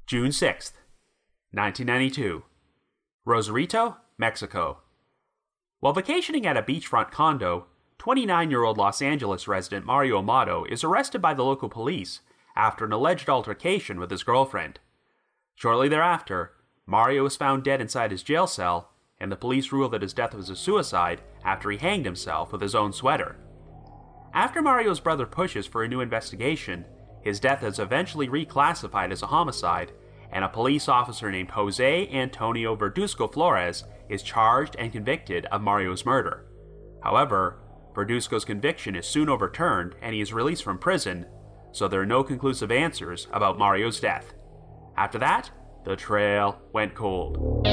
June 6th, 1992. Rosarito, Mexico. While vacationing at a beachfront condo, 29-year-old Los Angeles resident Mario Amado is arrested by the local police after an alleged altercation with his girlfriend. Shortly thereafter, Mario was found dead inside his jail cell, and the police ruled that his death was a suicide after he hanged himself with his own sweater. After Mario's brother pushes for a new investigation, his death is eventually reclassified as a homicide, and a police officer named Jose Antonio Verduzco Flores is charged and convicted of Mario's murder. However, Verduzco's conviction is soon overturned and he is released from prison, so there are no conclusive answers about Mario's death. After that, the trail went cold.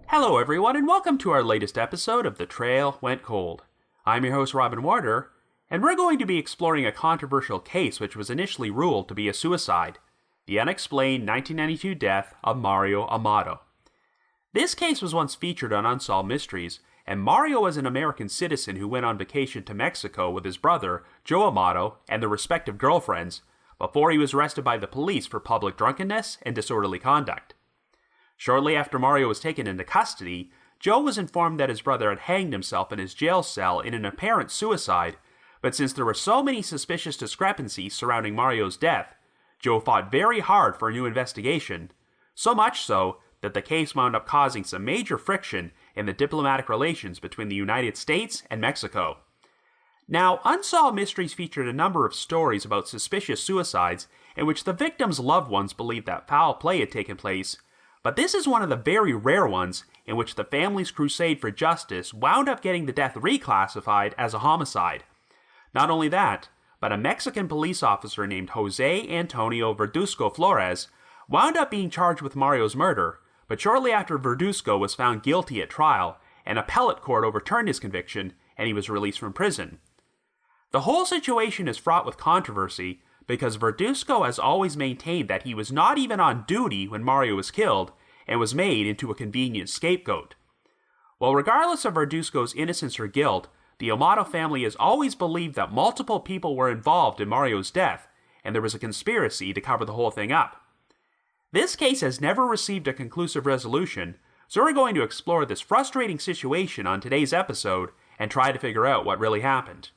Hello everyone, and welcome to our latest episode of The Trail Went Cold. I'm your host Robin Warder, and we're going to be exploring a controversial case which was initially ruled to be a suicide, the unexplained 1992 death of Mario Amado. This case was once featured on Unsolved Mysteries, and Mario was an American citizen who went on vacation to Mexico with his brother, Joe Amado, and their respective girlfriends, before he was arrested by the police for public drunkenness and disorderly conduct. Shortly after Mario was taken into custody, Joe was informed that his brother had hanged himself in his jail cell in an apparent suicide, but since there were so many suspicious discrepancies surrounding Mario's death, Joe fought very hard for a new investigation, so much so that the case wound up causing some major friction in the diplomatic relations between the United States and Mexico. Now, Unsolved Mysteries featured a number of stories about suspicious suicides in which the victims' loved ones believed that foul play had taken place, but this is one of the very rare ones in which the family's crusade for justice wound up getting the death reclassified as a homicide. Not only that, but a Mexican police officer named Jose Antonio Verduzco Flores wound up being charged with Mario's murder, but shortly after Verduzco was found guilty at trial, an appellate court overturned his conviction and he was released from prison. The whole situation is fraught with controversy because Verduzco has always maintained that he was not even on duty when Mario was killed and was made into a convenient scapegoat. Well, regardless of Verduzco's innocence or guilt, the Amado family has always believed that multiple people were involved in Mario's death, and there was a conspiracy to cover the whole thing up. This case has never received a conclusive resolution, so we're going to explore this frustrating situation on today's episode and try to figure out what really happened.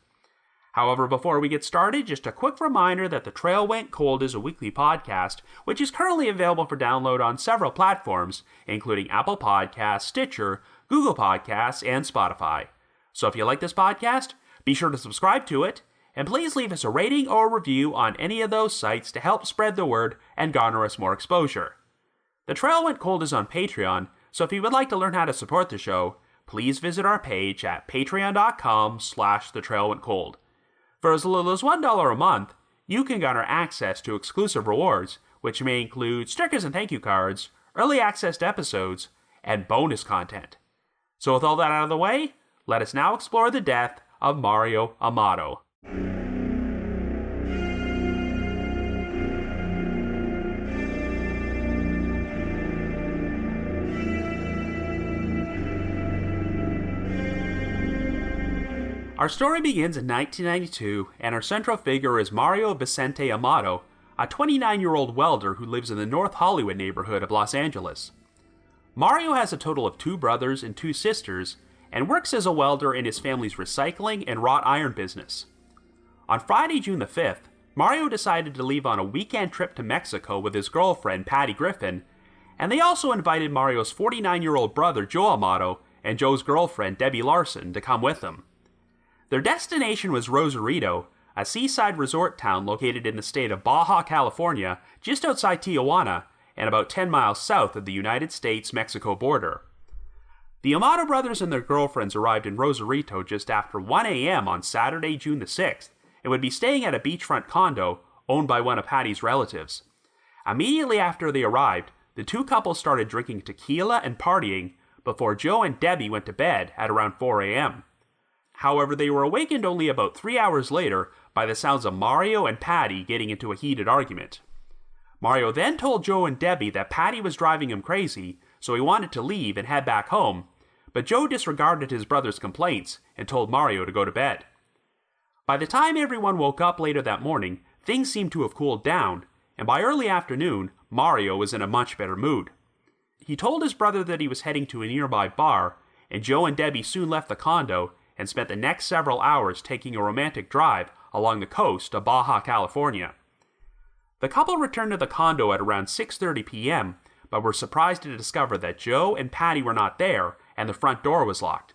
However, before we get started, just a quick reminder that The Trail Went Cold is a weekly podcast, which is currently available for download on several platforms, including Apple Podcasts, Stitcher, Google Podcasts, and Spotify. So if you like this podcast, be sure to subscribe to it, and please leave us a rating or a review on any of those sites to help spread the word and garner us more exposure. The Trail Went Cold is on Patreon, so if you would like to learn how to support the show, please visit our page at patreon.com/thetrailwentcold. For as little as $1 a month, you can garner access to exclusive rewards, which may include stickers and thank you cards, early access to episodes, and bonus content. So with all that out of the way, let us now explore the death of Mario Amado. Our story begins in 1992, and our central figure is Mario Vicente Amado, a 29-year-old welder who lives in the North Hollywood neighborhood of Los Angeles. Mario has a total of 2 brothers and 2 sisters, and works as a welder in his family's recycling and wrought iron business. On Friday, June the 5th, Mario decided to leave on a weekend trip to Mexico with his girlfriend, Patty Griffin, and they also invited Mario's 49-year-old brother, Joe Amado, and Joe's girlfriend, Debbie Larson, to come with them. Their destination was Rosarito, a seaside resort town located in the state of Baja California, just outside Tijuana, and about 10 miles south of the United States-Mexico border. The Amado brothers and their girlfriends arrived in Rosarito just after 1 a.m. on Saturday, June the 6th, and would be staying at a beachfront condo owned by one of Patty's relatives. Immediately after they arrived, the two couples started drinking tequila and partying before Joe and Debbie went to bed at around 4 a.m. However, they were awakened only about 3 hours later by the sounds of Mario and Patty getting into a heated argument. Mario then told Joe and Debbie that Patty was driving him crazy, so he wanted to leave and head back home, but Joe disregarded his brother's complaints and told Mario to go to bed. By the time everyone woke up later that morning, things seemed to have cooled down, and by early afternoon, Mario was in a much better mood. He told his brother that he was heading to a nearby bar, and Joe and Debbie soon left the condo and spent the next several hours taking a romantic drive along the coast of Baja California. The couple returned to the condo at around 6:30 p.m., but were surprised to discover that Joe and Patty were not there and the front door was locked.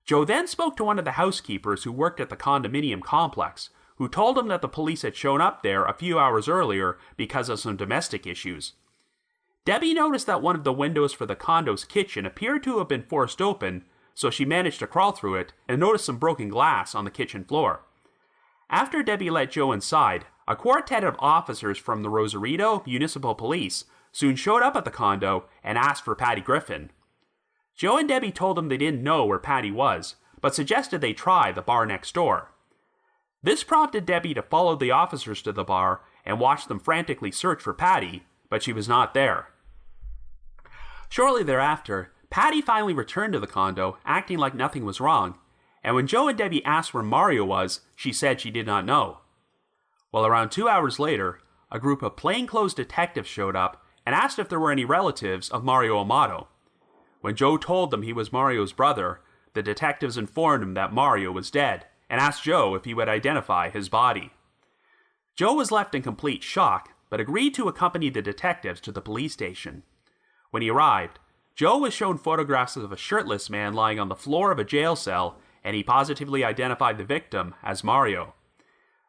Joe then spoke to one of the housekeepers who worked at the condominium complex, who told him that the police had shown up there a few hours earlier because of some domestic issues. Debbie noticed that one of the windows for the condo's kitchen appeared to have been forced open, so she managed to crawl through it and noticed some broken glass on the kitchen floor. After Debbie let Joe inside, a quartet of officers from the Rosarito Municipal Police soon showed up at the condo and asked for Patty Griffin. Joe and Debbie told them they didn't know where Patty was, but suggested they try the bar next door. This prompted Debbie to follow the officers to the bar and watch them frantically search for Patty, but she was not there. Shortly thereafter, Patty finally returned to the condo, acting like nothing was wrong, and when Joe and Debbie asked where Mario was, she said she did not know. Well, around 2 hours later, a group of plainclothes detectives showed up and asked if there were any relatives of Mario Amado. When Joe told them he was Mario's brother, the detectives informed him that Mario was dead and asked Joe if he would identify his body. Joe was left in complete shock, but agreed to accompany the detectives to the police station. When he arrived, Joe was shown photographs of a shirtless man lying on the floor of a jail cell, and he positively identified the victim as Mario.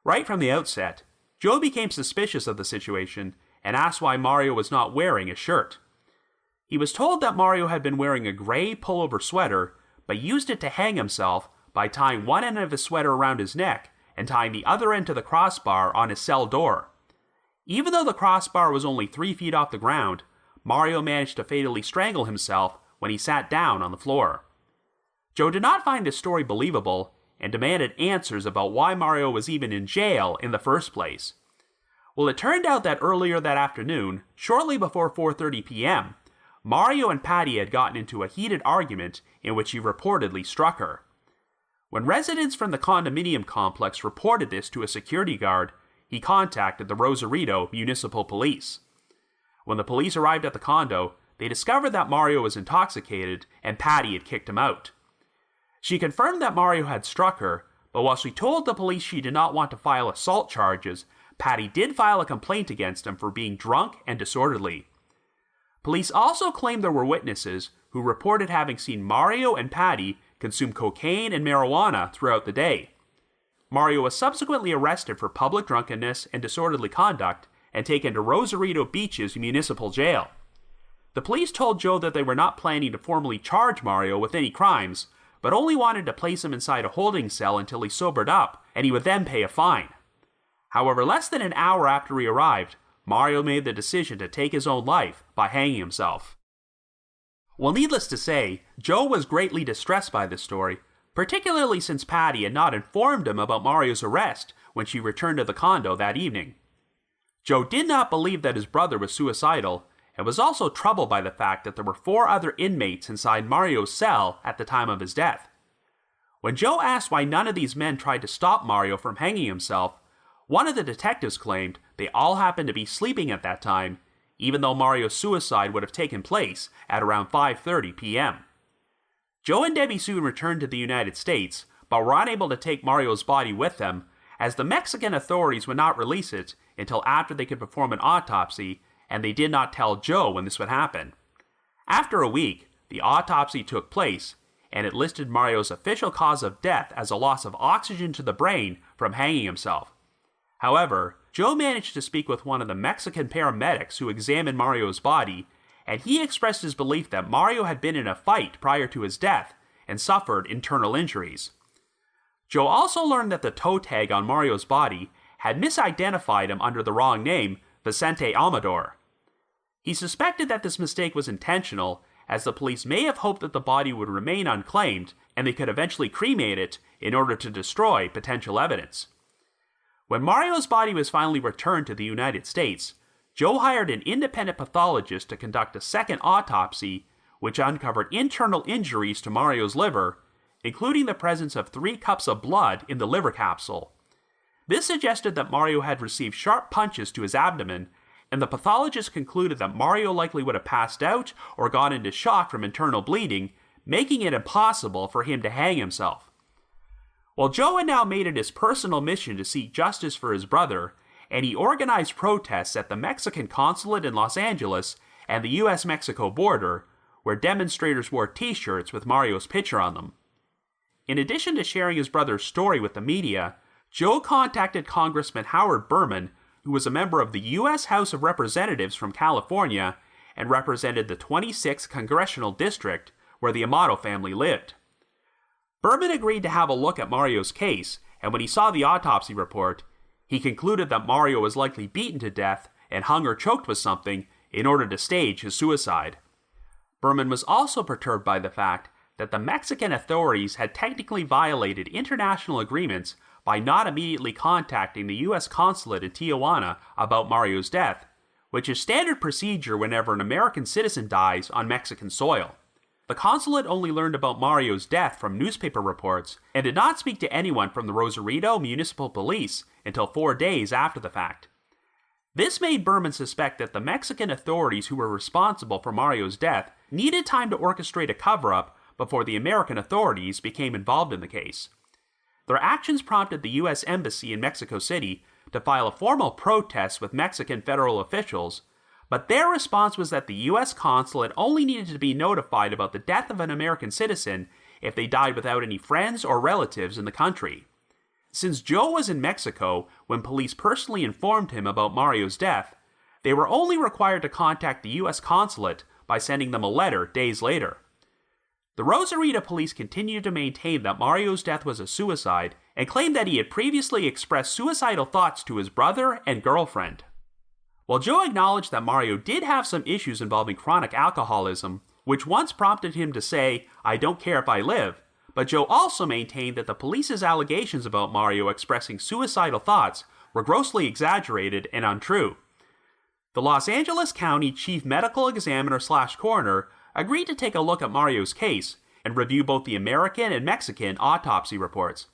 Right from the outset, Joe became suspicious of the situation and asked why Mario was not wearing a shirt. He was told that Mario had been wearing a gray pullover sweater, but used it to hang himself by tying one end of his sweater around his neck and tying the other end to the crossbar on his cell door. Even though the crossbar was only 3 feet off the ground, Mario managed to fatally strangle himself when he sat down on the floor. Joe did not find this story believable and demanded answers about why Mario was even in jail in the first place. Well, it turned out that earlier that afternoon, shortly before 4:30 p.m., Mario and Patty had gotten into a heated argument in which he reportedly struck her. When residents from the condominium complex reported this to a security guard, he contacted the Rosarito Municipal Police. When the police arrived at the condo, they discovered that Mario was intoxicated and Patty had kicked him out. She confirmed that Mario had struck her, but while she told the police she did not want to file assault charges, Patty did file a complaint against him for being drunk and disorderly. Police also claimed there were witnesses who reported having seen Mario and Patty consume cocaine and marijuana throughout the day. Mario was subsequently arrested for public drunkenness and disorderly conduct and taken to Rosarito Beach's municipal jail. The police told Joe that they were not planning to formally charge Mario with any crimes, but only wanted to place him inside a holding cell until he sobered up, and he would then pay a fine. However, less than an hour after he arrived, Mario made the decision to take his own life by hanging himself. Well, needless to say, Joe was greatly distressed by this story, particularly since Patty had not informed him about Mario's arrest when she returned to the condo that evening. Joe did not believe that his brother was suicidal, and was also troubled by the fact that there were 4 other inmates inside Mario's cell at the time of his death. When Joe asked why none of these men tried to stop Mario from hanging himself, one of the detectives claimed they all happened to be sleeping at that time, even though Mario's suicide would have taken place at around 5:30 p.m. Joe and Debbie soon returned to the United States, but were unable to take Mario's body with them, as the Mexican authorities would not release it until after they could perform an autopsy, and they did not tell Joe when this would happen. After a week, the autopsy took place, and it listed Mario's official cause of death as a loss of oxygen to the brain from hanging himself. However, Joe managed to speak with one of the Mexican paramedics who examined Mario's body, and he expressed his belief that Mario had been in a fight prior to his death and suffered internal injuries. Joe also learned that the toe tag on Mario's body had misidentified him under the wrong name, Vicente Amador. He suspected that this mistake was intentional, as the police may have hoped that the body would remain unclaimed and they could eventually cremate it in order to destroy potential evidence. When Mario's body was finally returned to the United States, Joe hired an independent pathologist to conduct a second autopsy, which uncovered internal injuries to Mario's liver, including the presence of 3 cups of blood in the liver capsule. This suggested that Mario had received sharp punches to his abdomen, and the pathologist concluded that Mario likely would have passed out or gone into shock from internal bleeding, making it impossible for him to hang himself. Well, Joe had now made it his personal mission to seek justice for his brother, and he organized protests at the Mexican consulate in Los Angeles and the US-Mexico border, where demonstrators wore t-shirts with Mario's picture on them. In addition to sharing his brother's story with the media, Joe contacted Congressman Howard Berman, who was a member of the U.S. House of Representatives from California and represented the 26th Congressional District, where the Amado family lived. Berman agreed to have a look at Mario's case, and when he saw the autopsy report, he concluded that Mario was likely beaten to death and hung or choked with something in order to stage his suicide. Berman was also perturbed by the fact that the Mexican authorities had technically violated international agreements by not immediately contacting the U.S. consulate in Tijuana about Mario's death, which is standard procedure whenever an American citizen dies on Mexican soil. The consulate only learned about Mario's death from newspaper reports and did not speak to anyone from the Rosarito Municipal Police until 4 days after the fact. This made Berman suspect that the Mexican authorities who were responsible for Mario's death needed time to orchestrate a cover-up before the American authorities became involved in the case. Their actions prompted the U.S. Embassy in Mexico City to file a formal protest with Mexican federal officials, but their response was that the U.S. consulate only needed to be notified about the death of an American citizen if they died without any friends or relatives in the country. Since Joe was in Mexico when police personally informed him about Mario's death, they were only required to contact the U.S. consulate by sending them a letter days later. The Rosarito police continued to maintain that Mario's death was a suicide and claimed that he had previously expressed suicidal thoughts to his brother and girlfriend. While Joe acknowledged that Mario did have some issues involving chronic alcoholism, which once prompted him to say, "I don't care if I live," but Joe also maintained that the police's allegations about Mario expressing suicidal thoughts were grossly exaggerated and untrue. The Los Angeles County Chief Medical Examiner/Coroner agreed to take a look at Mario's case and review both the American and Mexican autopsy reports.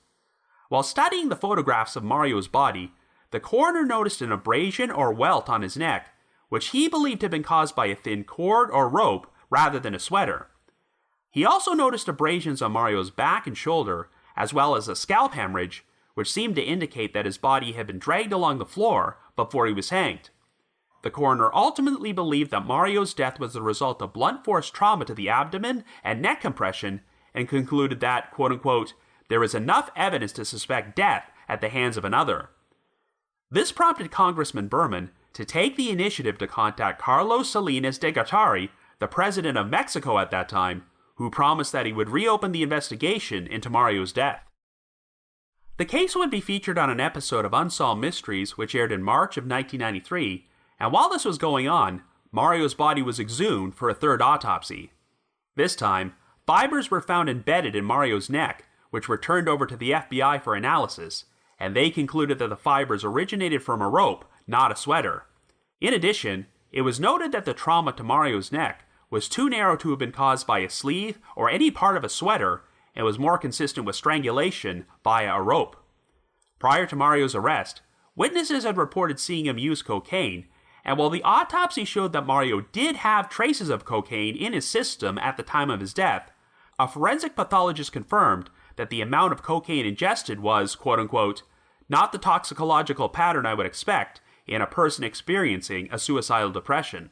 While studying the photographs of Mario's body, the coroner noticed an abrasion or welt on his neck, which he believed had been caused by a thin cord or rope rather than a sweater. He also noticed abrasions on Mario's back and shoulder, as well as a scalp hemorrhage, which seemed to indicate that his body had been dragged along the floor before he was hanged. The coroner ultimately believed that Mario's death was the result of blunt force trauma to the abdomen and neck compression, and concluded that, quote-unquote, there is enough evidence to suspect death at the hands of another. This prompted Congressman Berman to take the initiative to contact Carlos Salinas de Gortari, the president of Mexico at that time, who promised that he would reopen the investigation into Mario's death. The case would be featured on an episode of Unsolved Mysteries, which aired in March of 1993, and while this was going on, Mario's body was exhumed for a third autopsy. This time, fibers were found embedded in Mario's neck, which were turned over to the FBI for analysis, and they concluded that the fibers originated from a rope, not a sweater. In addition, it was noted that the trauma to Mario's neck was too narrow to have been caused by a sleeve or any part of a sweater, and was more consistent with strangulation via a rope. Prior to Mario's arrest, witnesses had reported seeing him use cocaine, and while the autopsy showed that Mario did have traces of cocaine in his system at the time of his death, a forensic pathologist confirmed that the amount of cocaine ingested was, quote-unquote, not the toxicological pattern I would expect in a person experiencing a suicidal depression.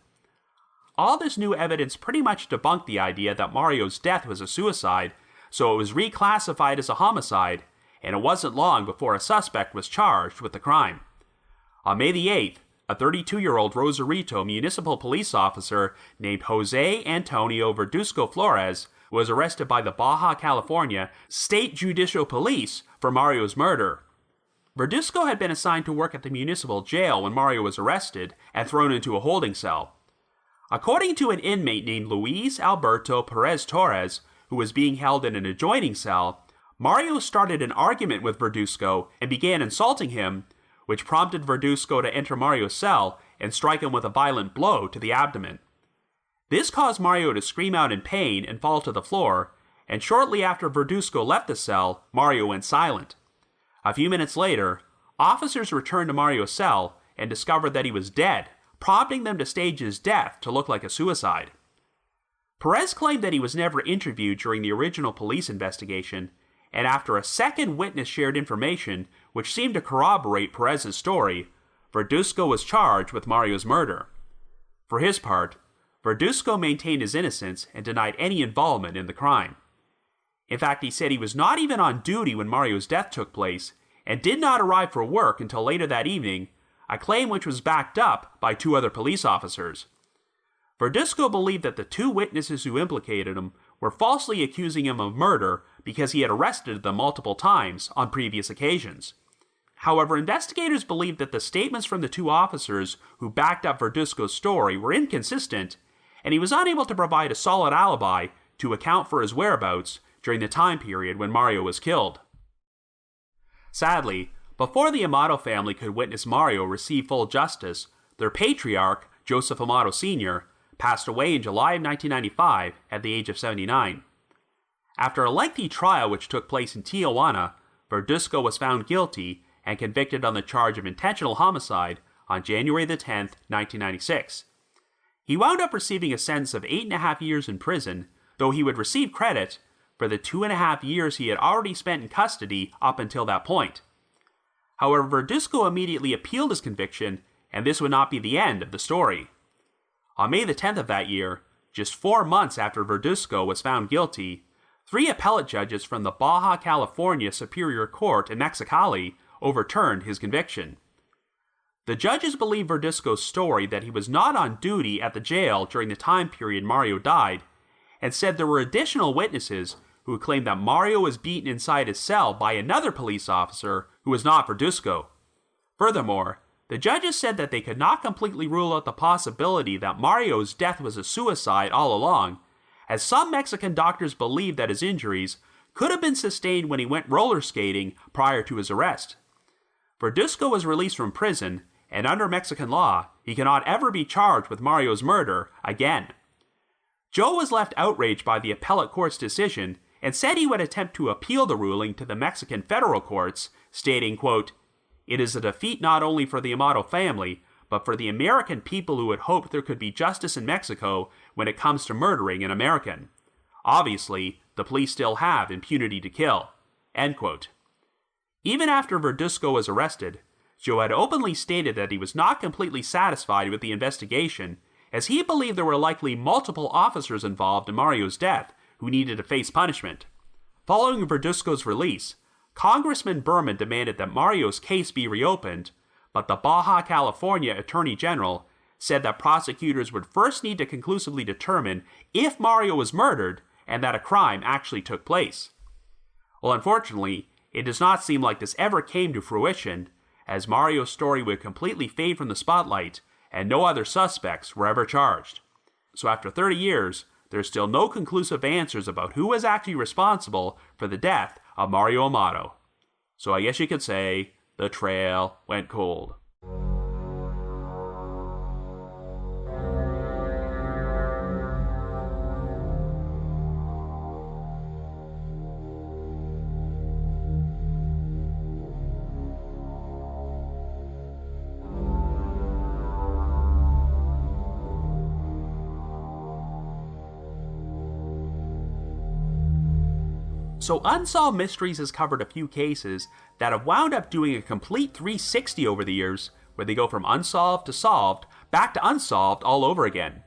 All this new evidence pretty much debunked the idea that Mario's death was a suicide, so it was reclassified as a homicide, and it wasn't long before a suspect was charged with the crime. On May the 8th, a 32-year-old Rosarito municipal police officer named Jose Antonio Verduzco Flores was arrested by the Baja California State Judicial Police for Mario's murder. Verduzco had been assigned to work at the municipal jail when Mario was arrested and thrown into a holding cell. According to an inmate named Luis Alberto Perez Torres, who was being held in an adjoining cell, Mario started an argument with Verduzco and began insulting him, which prompted Verduzco to enter Mario's cell and strike him with a violent blow to the abdomen. This caused Mario to scream out in pain and fall to the floor, and shortly after Verduzco left the cell, Mario went silent. A few minutes later, officers returned to Mario's cell and discovered that he was dead, prompting them to stage his death to look like a suicide. Perez claimed that he was never interviewed during the original police investigation, and after a second witness shared information which seemed to corroborate Perez's story, Verduzco was charged with Mario's murder. For his part, Verduzco maintained his innocence and denied any involvement in the crime. In fact, he said he was not even on duty when Mario's death took place and did not arrive for work until later that evening, a claim which was backed up by 2 other police officers. Verduzco believed that the 2 witnesses who implicated him were falsely accusing him of murder because he had arrested them multiple times on previous occasions. However, investigators believed that the statements from the 2 officers who backed up Verduzco's story were inconsistent, and he was unable to provide a solid alibi to account for his whereabouts during the time period when Mario was killed. Sadly, before the Amado family could witness Mario receive full justice, their patriarch, Joseph Amado Sr., passed away in July of 1995 at the age of 79. After a lengthy trial which took place in Tijuana, Verduzco was found guilty and convicted on the charge of intentional homicide on January 10, 1996. He wound up receiving a sentence of 8.5 years in prison, though he would receive credit for the 2.5 years he had already spent in custody up until that point. However, Verduzco immediately appealed his conviction, and this would not be the end of the story. On May the 10th of that year, just 4 months after Verduzco was found guilty, 3 appellate judges from the Baja California Superior Court in Mexicali overturned his conviction. The judges believed Verduzco's story that he was not on duty at the jail during the time period Mario died, and said there were additional witnesses who claimed that Mario was beaten inside his cell by another police officer who was not Verduzco. Furthermore, the judges said that they could not completely rule out the possibility that Mario's death was a suicide all along, as some Mexican doctors believed that his injuries could have been sustained when he went roller skating prior to his arrest. Verduzco was released from prison, and under Mexican law, he cannot ever be charged with Mario's murder again. Joe was left outraged by the appellate court's decision and said he would attempt to appeal the ruling to the Mexican federal courts, stating, quote, "It is a defeat not only for the Amado family, but for the American people who had hoped there could be justice in Mexico when it comes to murdering an American. Obviously, the police still have impunity to kill." End quote. Even after Verduzco was arrested, Joe had openly stated that he was not completely satisfied with the investigation, as he believed there were likely multiple officers involved in Mario's death who needed to face punishment. Following Verduzco's release, Congressman Berman demanded that Mario's case be reopened, but the Baja California Attorney General said that prosecutors would first need to conclusively determine if Mario was murdered and that a crime actually took place. Well, unfortunately, it does not seem like this ever came to fruition, as Mario's story would completely fade from the spotlight and no other suspects were ever charged. So after 30 years, there's still no conclusive answers about who was actually responsible for the death of Mario Amado. So I guess you could say, the trail went cold. So Unsolved Mysteries has covered a few cases that have wound up doing a complete 360 over the years, where they go from unsolved to solved, back to unsolved all over again.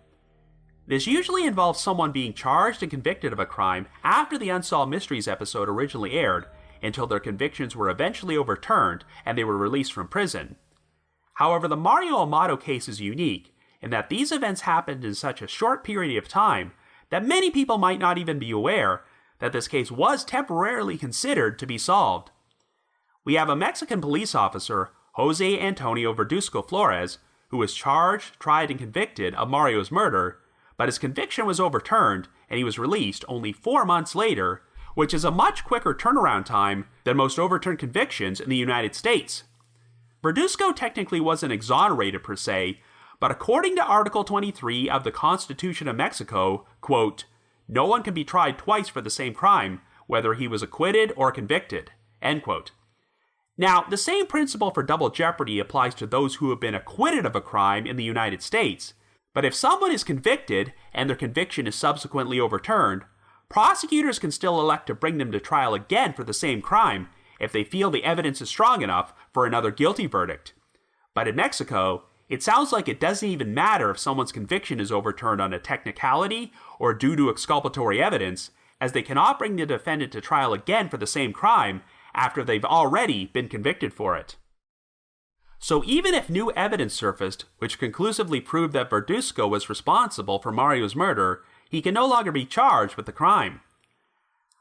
This usually involves someone being charged and convicted of a crime after the Unsolved Mysteries episode originally aired, until their convictions were eventually overturned and they were released from prison. However, the Mario Amado case is unique in that these events happened in such a short period of time that many people might not even be aware that this case was temporarily considered to be solved. We have a Mexican police officer, Jose Antonio Verduzco Flores, who was charged, tried, and convicted of Mario's murder, but his conviction was overturned and he was released only 4 months later, which is a much quicker turnaround time than most overturned convictions in the United States. Verduzco technically wasn't exonerated per se, but according to Article 23 of the Constitution of Mexico, quote, "No one can be tried twice for the same crime, whether he was acquitted or convicted," end quote. Now, the same principle for double jeopardy applies to those who have been acquitted of a crime in the United States, but if someone is convicted and their conviction is subsequently overturned, prosecutors can still elect to bring them to trial again for the same crime if they feel the evidence is strong enough for another guilty verdict. But in Mexico, it sounds like it doesn't even matter if someone's conviction is overturned on a technicality or due to exculpatory evidence, as they cannot bring the defendant to trial again for the same crime after they've already been convicted for it. So even if new evidence surfaced, which conclusively proved that Verduzco was responsible for Mario's murder, he can no longer be charged with the crime.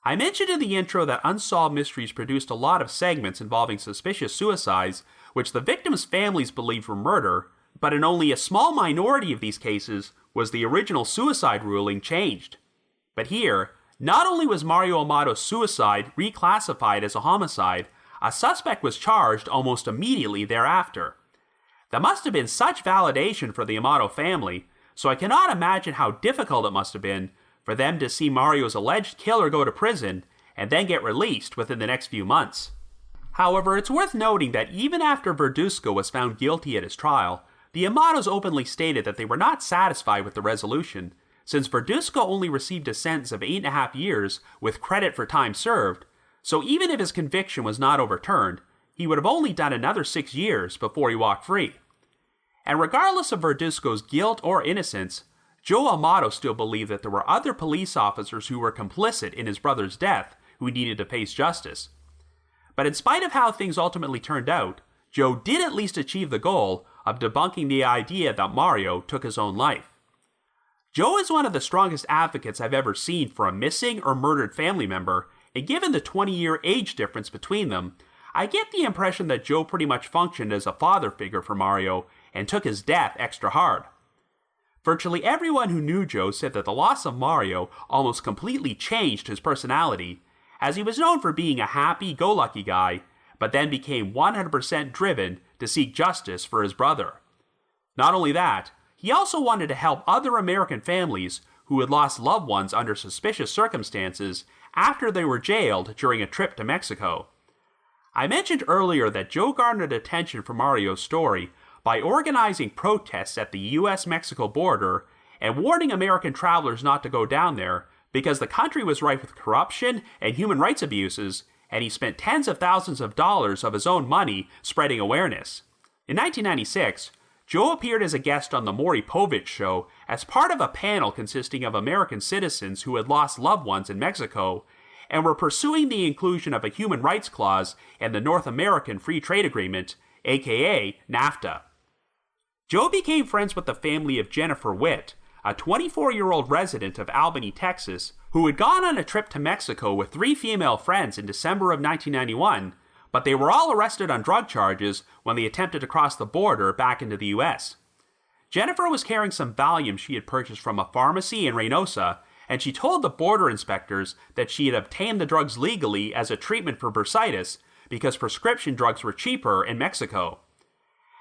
I mentioned in the intro that Unsolved Mysteries produced a lot of segments involving suspicious suicides, which the victims' families believed were murder, but in only a small minority of these cases was the original suicide ruling changed. But here, not only was Mario Amado's suicide reclassified as a homicide, a suspect was charged almost immediately thereafter. That must have been such validation for the Amado family, so I cannot imagine how difficult it must have been for them to see Mario's alleged killer go to prison and then get released within the next few months. However, it's worth noting that even after Verduzco was found guilty at his trial, the Amados openly stated that they were not satisfied with the resolution, since Verduzco only received a sentence of 8.5 years with credit for time served, so even if his conviction was not overturned, he would have only done another 6 years before he walked free. And regardless of Verduzco's guilt or innocence, Joe Amado still believed that there were other police officers who were complicit in his brother's death who needed to face justice. But in spite of how things ultimately turned out, Joe did at least achieve the goal of debunking the idea that Mario took his own life. Joe is one of the strongest advocates I've ever seen for a missing or murdered family member, and given the 20-year age difference between them, I get the impression that Joe pretty much functioned as a father figure for Mario and took his death extra hard. Virtually everyone who knew Joe said that the loss of Mario almost completely changed his personality, as he was known for being a happy-go-lucky guy, but then became 100% driven to seek justice for his brother. Not only that, he also wanted to help other American families who had lost loved ones under suspicious circumstances after they were jailed during a trip to Mexico. I mentioned earlier that Joe garnered attention for Mario's story by organizing protests at the US-Mexico border and warning American travelers not to go down there because the country was rife with corruption and human rights abuses, and he spent tens of thousands of dollars of his own money spreading awareness. In 1996, Joe appeared as a guest on the Maury Povich Show as part of a panel consisting of American citizens who had lost loved ones in Mexico and were pursuing the inclusion of a human rights clause in the North American Free Trade Agreement, aka NAFTA. Joe became friends with the family of Jennifer Witt, a 24-year-old resident of Albany, Texas, who had gone on a trip to Mexico with 3 female friends in December of 1991, but they were all arrested on drug charges when they attempted to cross the border back into the US. Jennifer was carrying some Valium she had purchased from a pharmacy in Reynosa, and she told the border inspectors that she had obtained the drugs legally as a treatment for bursitis because prescription drugs were cheaper in Mexico.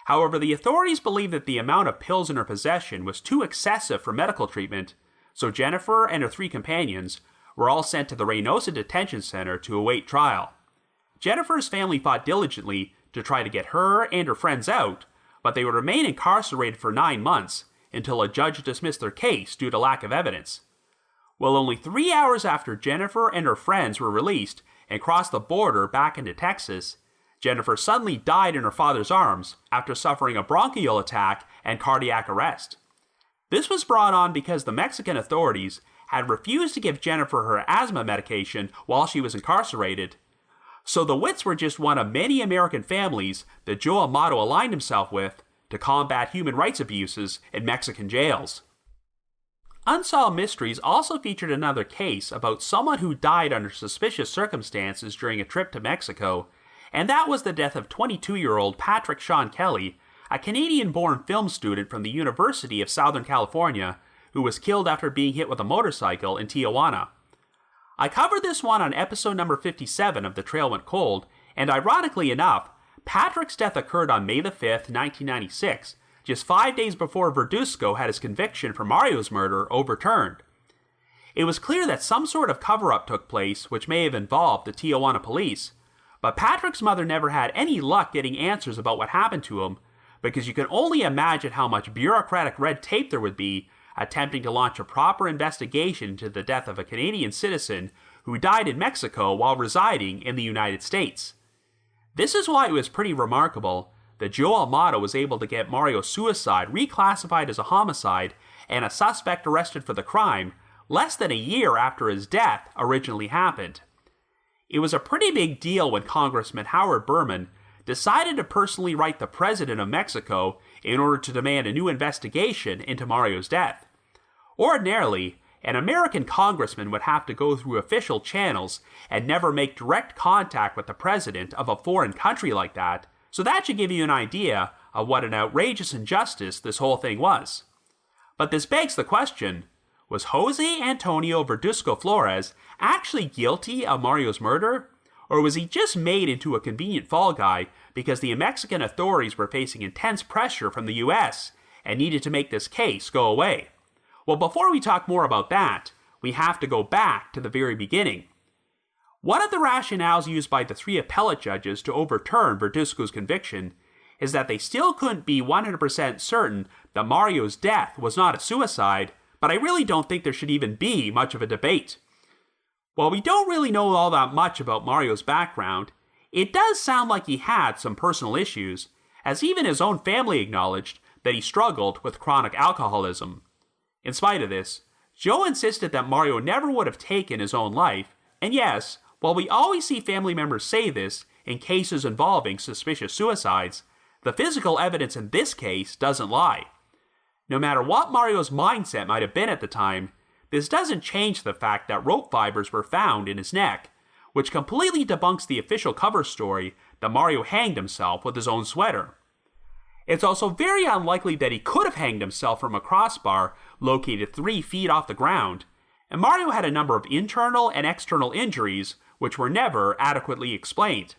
However, the authorities believed that the amount of pills in her possession was too excessive for medical treatment, so Jennifer and her 3 companions were all sent to the Reynosa Detention Center to await trial. Jennifer's family fought diligently to try to get her and her friends out, but they would remain incarcerated for 9 months until a judge dismissed their case due to lack of evidence. Well, only 3 hours after Jennifer and her friends were released and crossed the border back into Texas, Jennifer suddenly died in her father's arms after suffering a bronchial attack and cardiac arrest. This was brought on because the Mexican authorities had refused to give Jennifer her asthma medication while she was incarcerated, so the Witts were just one of many American families that Joe Amado aligned himself with to combat human rights abuses in Mexican jails. Unsolved Mysteries also featured another case about someone who died under suspicious circumstances during a trip to Mexico, and that was the death of 22-year-old Patrick Sean Kelly, a Canadian-born film student from the University of Southern California, who was killed after being hit with a motorcycle in Tijuana. I covered this one on episode number 57 of The Trail Went Cold, and ironically enough, Patrick's death occurred on May the 5th, 1996, just 5 days before Verduzco had his conviction for Mario's murder overturned. It was clear that some sort of cover-up took place, which may have involved the Tijuana police, but Patrick's mother never had any luck getting answers about what happened to him, because you can only imagine how much bureaucratic red tape there would be attempting to launch a proper investigation into the death of a Canadian citizen who died in Mexico while residing in the United States. This is why it was pretty remarkable that Jose Amado was able to get Mario's suicide reclassified as a homicide and a suspect arrested for the crime less than a year after his death originally happened. It was a pretty big deal when Congressman Howard Berman decided to personally write the president of Mexico in order to demand a new investigation into Mario's death. Ordinarily, an American congressman would have to go through official channels and never make direct contact with the president of a foreign country like that, so that should give you an idea of what an outrageous injustice this whole thing was. But this begs the question, was Jose Antonio Verduzco Flores actually guilty of Mario's murder? Or was he just made into a convenient fall guy because the Mexican authorities were facing intense pressure from the US and needed to make this case go away? Well, before we talk more about that, we have to go back to the very beginning. One of the rationales used by the 3 appellate judges to overturn Verduzco's conviction is that they still couldn't be 100% certain that Mario's death was not a suicide, but I really don't think there should even be much of a debate. While we don't really know all that much about Mario's background, it does sound like he had some personal issues, as even his own family acknowledged that he struggled with chronic alcoholism. In spite of this, Joe insisted that Mario never would have taken his own life, and yes, while we always see family members say this in cases involving suspicious suicides, the physical evidence in this case doesn't lie. No matter what Mario's mindset might have been at the time, this doesn't change the fact that rope fibers were found in his neck, which completely debunks the official cover story that Mario hanged himself with his own sweater. It's also very unlikely that he could have hanged himself from a crossbar located 3 feet off the ground, and Mario had a number of internal and external injuries which were never adequately explained.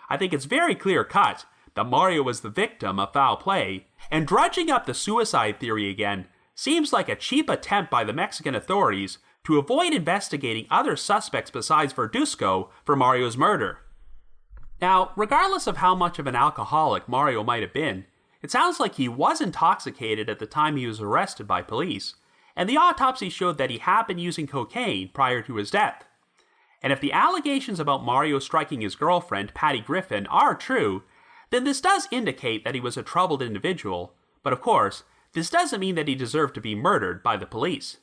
I think it's very clear-cut that Mario was the victim of foul play, and dredging up the suicide theory again seems like a cheap attempt by the Mexican authorities to avoid investigating other suspects besides Verduzco for Mario's murder. Now, regardless of how much of an alcoholic Mario might have been, it sounds like he was intoxicated at the time he was arrested by police, and the autopsy showed that he had been using cocaine prior to his death. And if the allegations about Mario striking his girlfriend, Patty Griffin, are true, then this does indicate that he was a troubled individual, but of course, this doesn't mean that he deserved to be murdered by the police.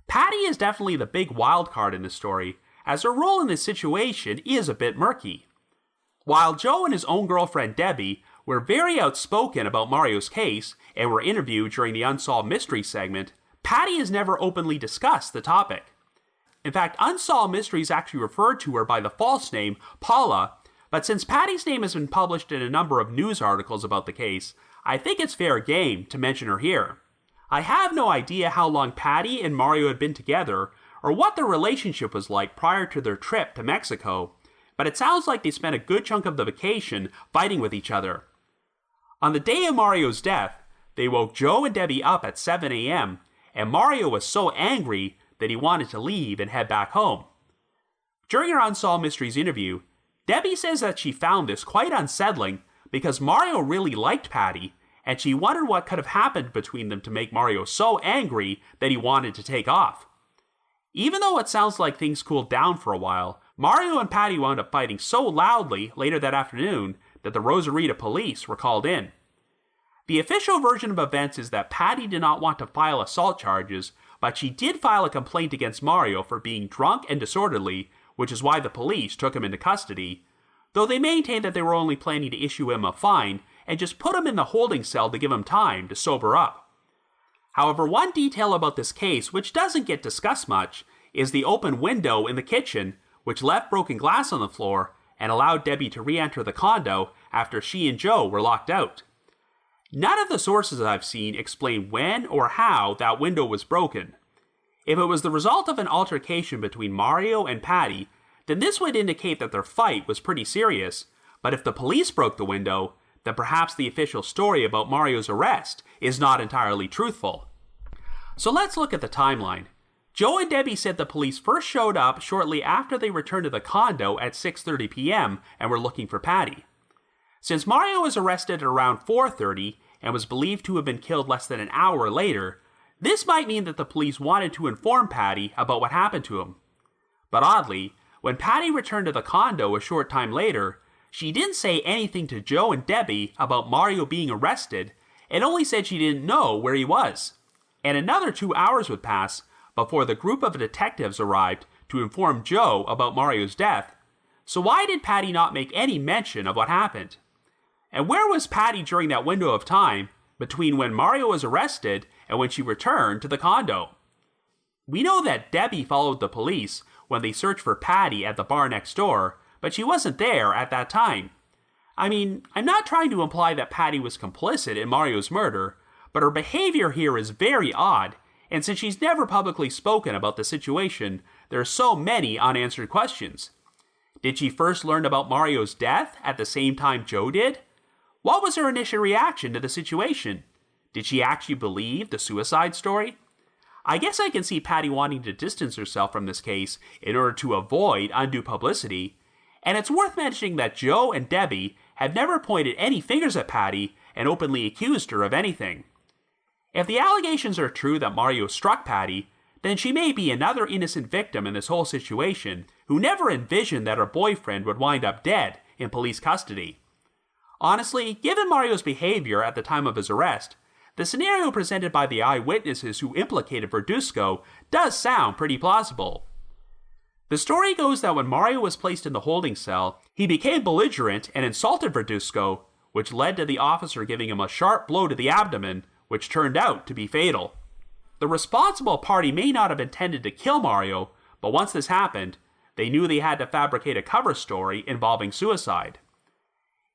Patty is definitely the big wild card in this story, as her role in this situation is a bit murky. While Joe and his own girlfriend Debbie were very outspoken about Mario's case and were interviewed during the Unsolved Mysteries segment, Patty has never openly discussed the topic. In fact, Unsolved Mysteries actually referred to her by the false name Paula, but since Patty's name has been published in a number of news articles about the case, I think it's fair game to mention her here. I have no idea how long Patty and Mario had been together, or what their relationship was like prior to their trip to Mexico, but it sounds like they spent a good chunk of the vacation fighting with each other. On the day of Mario's death, they woke Joe and Debbie up at 7 a.m., and Mario was so angry that he wanted to leave and head back home. During her Unsolved Mysteries interview, Debbie says that she found this quite unsettling because Mario really liked Patty, and she wondered what could have happened between them to make Mario so angry that he wanted to take off. Even though it sounds like things cooled down for a while, Mario and Patty wound up fighting so loudly later that afternoon that the Rosarito police were called in. The official version of events is that Patty did not want to file assault charges, but she did file a complaint against Mario for being drunk and disorderly, which is why the police took him into custody, though they maintained that they were only planning to issue him a fine and just put him in the holding cell to give him time to sober up. However, one detail about this case which doesn't get discussed much is the open window in the kitchen, which left broken glass on the floor and allowed Debbie to re-enter the condo after she and Joe were locked out. None of the sources I've seen explain when or how that window was broken. If it was the result of an altercation between Mario and Patty, then this would indicate that their fight was pretty serious, but if the police broke the window, then perhaps the official story about Mario's arrest is not entirely truthful. So let's look at the timeline. Joe and Debbie said the police first showed up shortly after they returned to the condo at 6:30 p.m. and were looking for Patty. Since Mario was arrested at around 4:30 and was believed to have been killed less than an hour later, this might mean that the police wanted to inform Patty about what happened to him. But oddly, when Patty returned to the condo a short time later, she didn't say anything to Joe and Debbie about Mario being arrested and only said she didn't know where he was. And another 2 hours would pass before the group of detectives arrived to inform Joe about Mario's death. So why did Patty not make any mention of what happened? And where was Patty during that window of time between when Mario was arrested and when she returned to the condo? We know that Debbie followed the police when they searched for Patty at the bar next door, but she wasn't there at that time. I mean, I'm not trying to imply that Patty was complicit in Mario's murder, but her behavior here is very odd, and since she's never publicly spoken about the situation, there are so many unanswered questions. Did she first learn about Mario's death at the same time Joe did? What was her initial reaction to the situation? Did she actually believe the suicide story? I guess I can see Patty wanting to distance herself from this case in order to avoid undue publicity, and it's worth mentioning that Joe and Debbie have never pointed any fingers at Patty and openly accused her of anything. If the allegations are true that Mario struck Patty, then she may be another innocent victim in this whole situation who never envisioned that her boyfriend would wind up dead in police custody. Honestly, given Mario's behavior at the time of his arrest, the scenario presented by the eyewitnesses who implicated Verduzco does sound pretty plausible. The story goes that when Mario was placed in the holding cell, he became belligerent and insulted Verduzco, which led to the officer giving him a sharp blow to the abdomen, which turned out to be fatal. The responsible party may not have intended to kill Mario, but once this happened, they knew they had to fabricate a cover story involving suicide.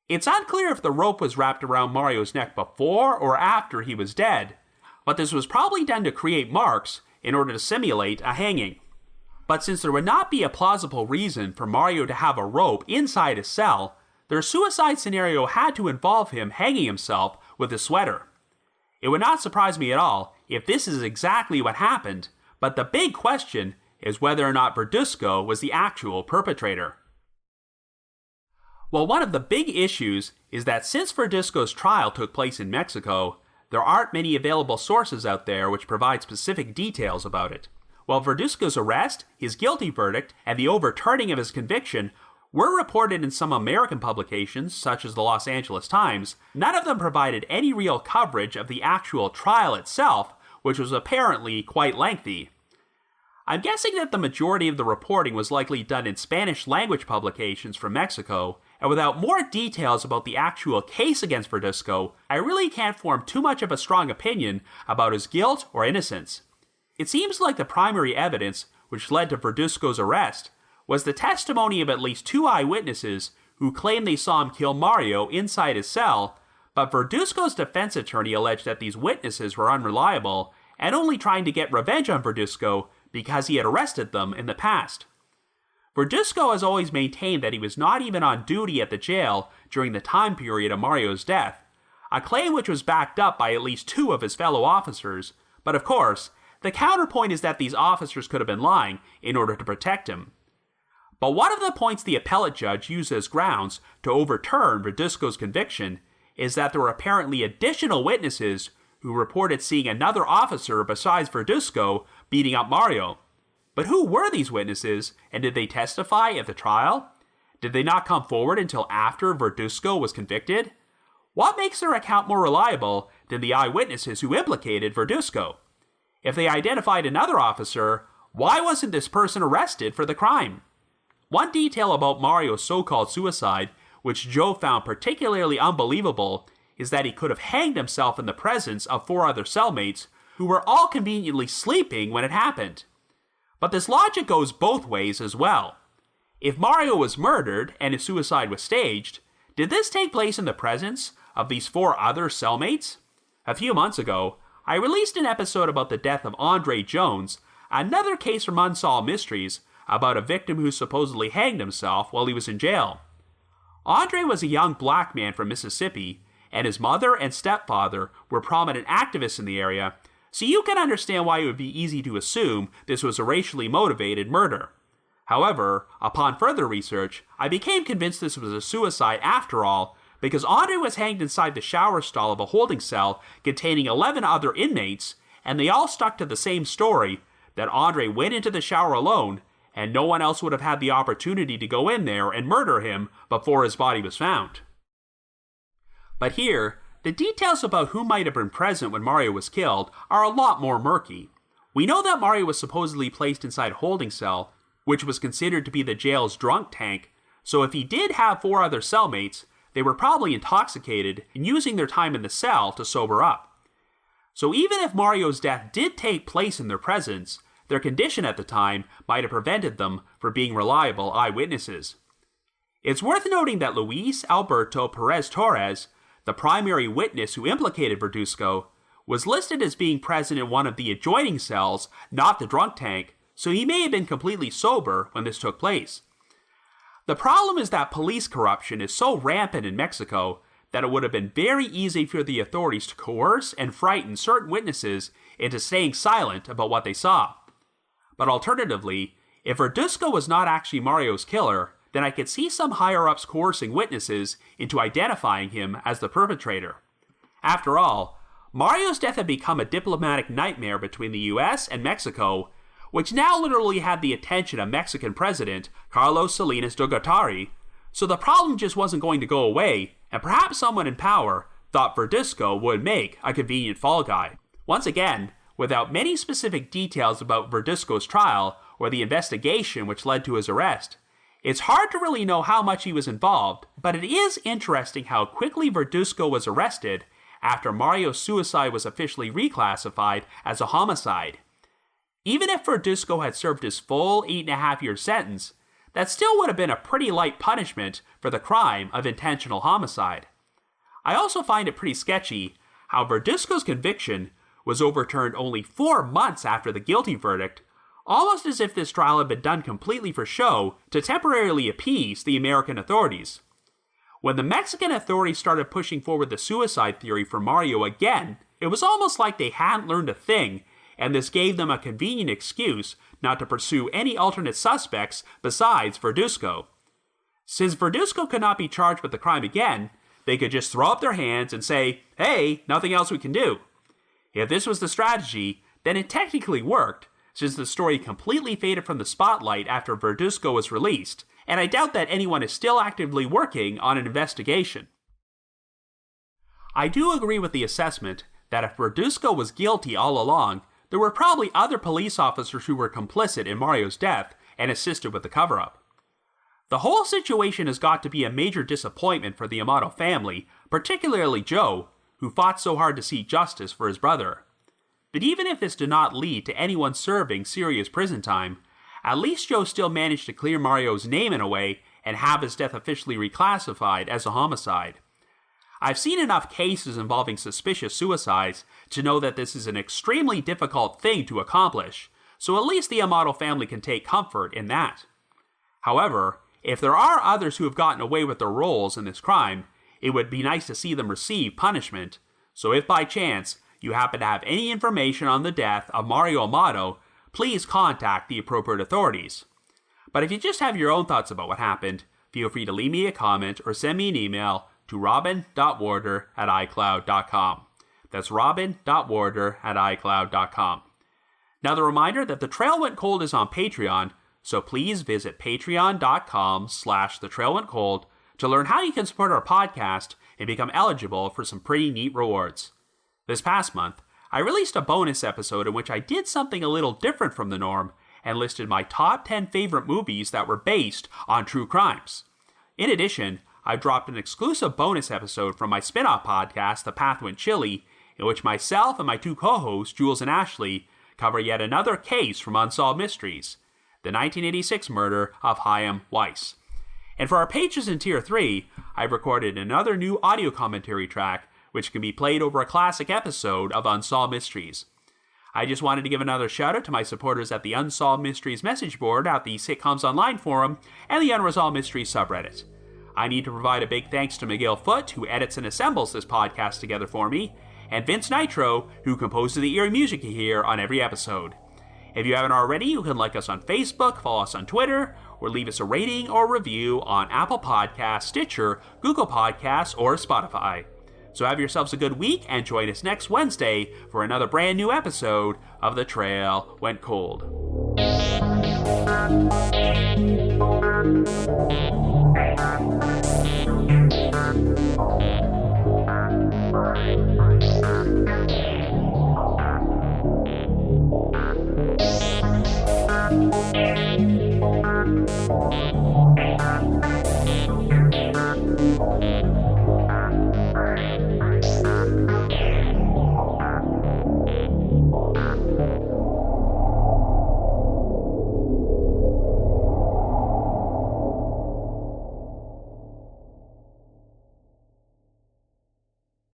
It's unclear if the rope was wrapped around Mario's neck before or after he was dead, but this was probably done to create marks in order to simulate a hanging. But since there would not be a plausible reason for Mario to have a rope inside his cell, their suicide scenario had to involve him hanging himself with a sweater. It would not surprise me at all if this is exactly what happened, but the big question is whether or not Verduzco was the actual perpetrator. Well, one of the big issues is that since Verduzco's trial took place in Mexico, there aren't many available sources out there which provide specific details about it. While Verduzco's arrest, his guilty verdict, and the overturning of his conviction were reported in some American publications, such as the Los Angeles Times, none of them provided any real coverage of the actual trial itself, which was apparently quite lengthy. I'm guessing that the majority of the reporting was likely done in Spanish-language publications from Mexico, and without more details about the actual case against Verduzco, I really can't form too much of a strong opinion about his guilt or innocence. It seems like the primary evidence which led to Verduzco's arrest was the testimony of at least 2 eyewitnesses who claimed they saw him kill Mario inside his cell, but Verduzco's defense attorney alleged that these witnesses were unreliable and only trying to get revenge on Verduzco because he had arrested them in the past. Verduzco has always maintained that he was not even on duty at the jail during the time period of Mario's death, a claim which was backed up by at least 2 of his fellow officers, but of course, the counterpoint is that these officers could have been lying in order to protect him. But one of the points the appellate judge used as grounds to overturn Verduzco's conviction is that there were apparently additional witnesses who reported seeing another officer besides Verduzco beating up Mario. But who were these witnesses, and did they testify at the trial? Did they not come forward until after Verduzco was convicted? What makes their account more reliable than the eyewitnesses who implicated Verduzco? If they identified another officer, why wasn't this person arrested for the crime? One detail about Mario's so-called suicide, which Joe found particularly unbelievable, is that he could have hanged himself in the presence of 4 other cellmates who were all conveniently sleeping when it happened. But this logic goes both ways as well. If Mario was murdered and his suicide was staged, did this take place in the presence of these 4 other cellmates? A few months ago, I released an episode about the death of Andre Jones, another case from Unsolved Mysteries about a victim who supposedly hanged himself while he was in jail. Andre was a young black man from Mississippi, and his mother and stepfather were prominent activists in the area, so you can understand why it would be easy to assume this was a racially motivated murder. However, upon further research, I became convinced this was a suicide after all, because Andre was hanged inside the shower stall of a holding cell containing 11 other inmates, and they all stuck to the same story, that Andre went into the shower alone, and no one else would have had the opportunity to go in there and murder him before his body was found. But here, the details about who might have been present when Mario was killed are a lot more murky. We know that Mario was supposedly placed inside a holding cell, which was considered to be the jail's drunk tank, so if he did have 4 other cellmates, they were probably intoxicated and using their time in the cell to sober up. So even if Mario's death did take place in their presence, their condition at the time might have prevented them from being reliable eyewitnesses. It's worth noting that Luis Alberto Perez Torres, the primary witness who implicated Verduzco, was listed as being present in one of the adjoining cells, not the drunk tank, so he may have been completely sober when this took place. The problem is that police corruption is so rampant in Mexico that it would have been very easy for the authorities to coerce and frighten certain witnesses into staying silent about what they saw. But alternatively, if Verduzco was not actually Mario's killer, then I could see some higher-ups coercing witnesses into identifying him as the perpetrator. After all, Mario's death had become a diplomatic nightmare between the US and Mexico, which now literally had the attention of Mexican President Carlos Salinas de Gortari, so the problem just wasn't going to go away, and perhaps someone in power thought Verduzco would make a convenient fall guy. Once again, without many specific details about Verduzco's trial or the investigation which led to his arrest, it's hard to really know how much he was involved, but it is interesting how quickly Verduzco was arrested after Mario's suicide was officially reclassified as a homicide. Even if Verduzco had served his full 8.5-year sentence, that still would have been a pretty light punishment for the crime of intentional homicide. I also find it pretty sketchy how Verduzco's conviction was overturned only 4 months after the guilty verdict, almost as if this trial had been done completely for show to temporarily appease the American authorities. When the Mexican authorities started pushing forward the suicide theory for Mario again, it was almost like they hadn't learned a thing, and this gave them a convenient excuse not to pursue any alternate suspects besides Verduzco. Since Verduzco could not be charged with the crime again, they could just throw up their hands and say, "Hey, nothing else we can do." If this was the strategy, then it technically worked, since the story completely faded from the spotlight after Verduzco was released, and I doubt that anyone is still actively working on an investigation. I do agree with the assessment that if Verduzco was guilty all along, there were probably other police officers who were complicit in Mario's death and assisted with the cover-up. The whole situation has got to be a major disappointment for the Amado family, particularly Joe, who fought so hard to see justice for his brother. But even if this did not lead to anyone serving serious prison time, at least Joe still managed to clear Mario's name in a way and have his death officially reclassified as a homicide. I've seen enough cases involving suspicious suicides to know that this is an extremely difficult thing to accomplish, so at least the Amado family can take comfort in that. However, if there are others who have gotten away with their roles in this crime, it would be nice to see them receive punishment, so if by chance you happen to have any information on the death of Mario Amado, please contact the appropriate authorities. But if you just have your own thoughts about what happened, feel free to leave me a comment or send me an email to robin.warder@icloud.com. That's robin.warder@icloud.com. Now the reminder that The Trail Went Cold is on Patreon, so please visit patreon.com/thetrailwentcold to learn how you can support our podcast and become eligible for some pretty neat rewards. This past month, I released a bonus episode in which I did something a little different from the norm and listed my top 10 favorite movies that were based on true crimes. In addition, I dropped an exclusive bonus episode from my spin-off podcast, The Path Went Chili, in which myself and my two co-hosts, Jules and Ashley, cover yet another case from Unsolved Mysteries, the 1986 murder of Chaim Weiss. And for our patrons in Tier 3, I've recorded another new audio commentary track which can be played over a classic episode of Unsolved Mysteries. I just wanted to give another shout out to my supporters at the Unsolved Mysteries message board at the Sitcoms Online forum and the Unresolved Mysteries subreddit. I need to provide a big thanks to Miguel Foote, who edits and assembles this podcast together for me, and Vince Nitro, who composes the eerie music you hear on every episode. If you haven't already, you can like us on Facebook, follow us on Twitter, or leave us a rating or review on Apple Podcasts, Stitcher, Google Podcasts, or Spotify. So have yourselves a good week and join us next Wednesday for another brand new episode of The Trail Went Cold.